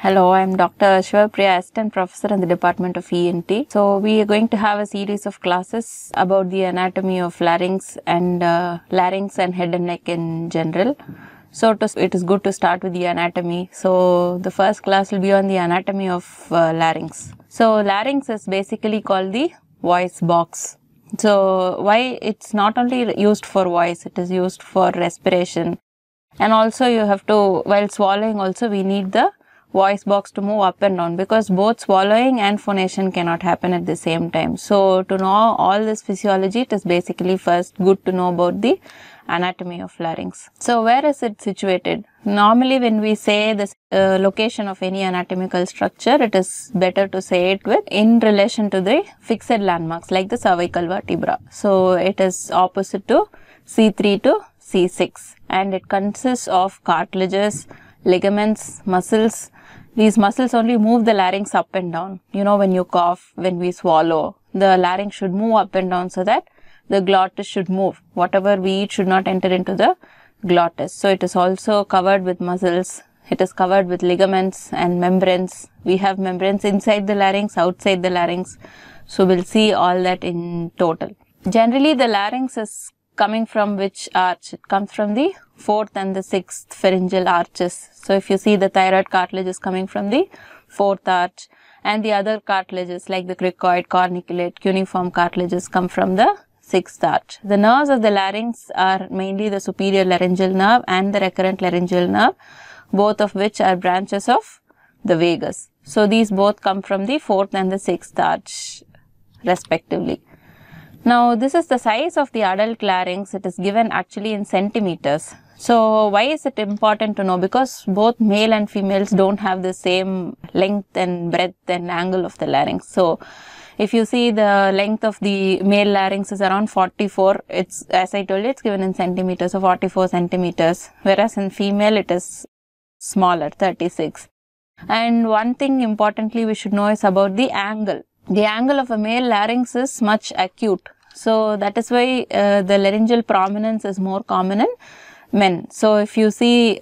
Hello, I'm Dr. Shivapriya, Assistant Professor in the Department of ENT. So we are going to have a series of classes about the anatomy of larynx and head and neck in general. So it is good to start with the anatomy. So the first class will be on the anatomy of larynx. So larynx is basically called the voice box. So why it's not only used for voice, it is used for respiration. And also you have to, while swallowing also we need the voice box to move up and down, because both swallowing and phonation cannot happen at the same time. So to know all this physiology, it is basically first good to know about the anatomy of larynx. So where is it situated? Normally when we say the location of any anatomical structure, it is better to say it with in relation to the fixed landmarks like the cervical vertebra. So it is opposite to C3 to C6, and it consists of cartilages, ligaments, muscles. These muscles only move the larynx up and down. You know, when you cough, when we swallow, the larynx should move up and down so that the glottis should move. Whatever we eat should not enter into the glottis. So it is also covered with muscles. It is covered with ligaments and membranes. We have membranes inside the larynx, outside the larynx. So we'll see all that in total. Generally, the larynx is coming from which arch? It comes from the 4th and the 6th pharyngeal arches. So if you see, the thyroid cartilage is coming from the 4th arch, and the other cartilages like the cricoid, corniculate, cuneiform cartilages come from the 6th arch. The nerves of the larynx are mainly the superior laryngeal nerve and the recurrent laryngeal nerve, both of which are branches of the vagus. So these both come from the 4th and the 6th arch respectively. Now this is the size of the adult larynx. It is given actually in centimeters. So why is it important to know? Because both male and females don't have the same length and breadth and angle of the larynx. So if you see, the length of the male larynx is around 44. It's, as I told you, it's given in centimeters, so 44 centimeters. Whereas in female it is smaller, 36. And one thing importantly we should know is about the angle. The angle of a male larynx is much acute. So that is why the laryngeal prominence is more common in men. So if you see,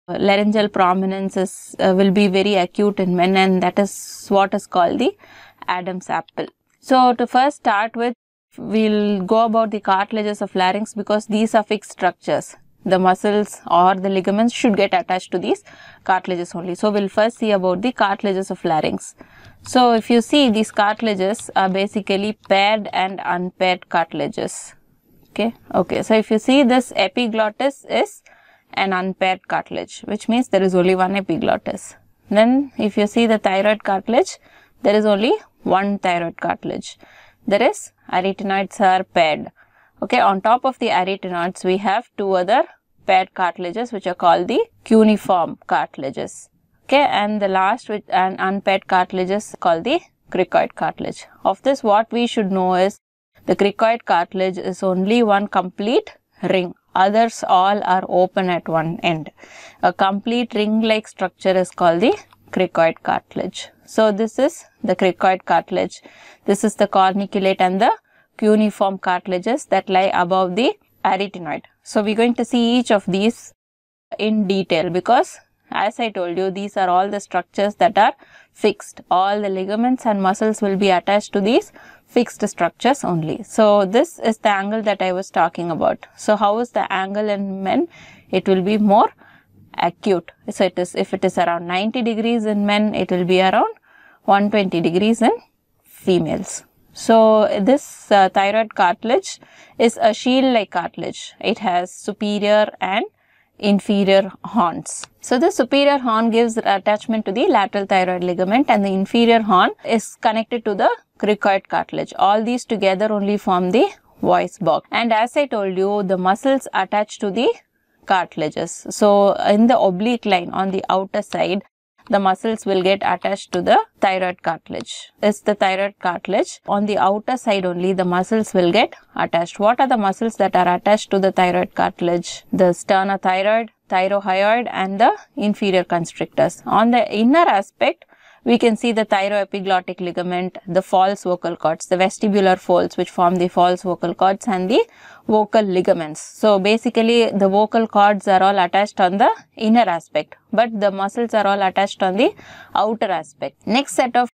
laryngeal prominence is, will be very acute in men, and that is what is called the Adam's apple. So to first start with, we'll go about the cartilages of larynx, because these are fixed structures. The muscles or the ligaments should get attached to these cartilages only. So we'll first see about the cartilages of larynx. So if you see, these cartilages are basically paired and unpaired cartilages. Okay. So if you see, this epiglottis is an unpaired cartilage, which means there is only one epiglottis. Then if you see the thyroid cartilage, there is only one thyroid cartilage. There is arytenoids are paired. Okay, on top of the arytenoids, we have two other paired cartilages which are called the cuneiform cartilages. Okay, and the last with an unpaired cartilage is called the cricoid cartilage. Of this, what we should know is the cricoid cartilage is only one complete ring. Others all are open at one end. A complete ring-like structure is called the cricoid cartilage. So this is the cricoid cartilage. This is the corniculate and the cuneiform cartilages that lie above the arytenoid. So we're going to see each of these in detail, because as I told you, these are all the structures that are fixed. All the ligaments and muscles will be attached to these fixed structures only. So this is the angle that I was talking about. So how is the angle in men? It will be more acute. So it is, if it is around 90 degrees in men, it will be around 120 degrees in females. So this thyroid cartilage is a shield-like cartilage. It has superior and inferior horns. So the superior horn gives attachment to the lateral thyroid ligament, and the inferior horn is connected to the cricoid cartilage. All these together only form the voice box. And as I told you, the muscles attach to the cartilages. So in the oblique line on the outer side, the muscles will get attached to the thyroid cartilage. It's the thyroid cartilage. On the outer side only, the muscles will get attached. What are the muscles that are attached to the thyroid cartilage? The sternothyroid, thyrohyoid, and the inferior constrictors. On the inner aspect, we can see the thyroepiglottic ligament, the false vocal cords, the vestibular folds which form the false vocal cords, and the vocal ligaments. So basically the vocal cords are all attached on the inner aspect, but the muscles are all attached on the outer aspect. Next set of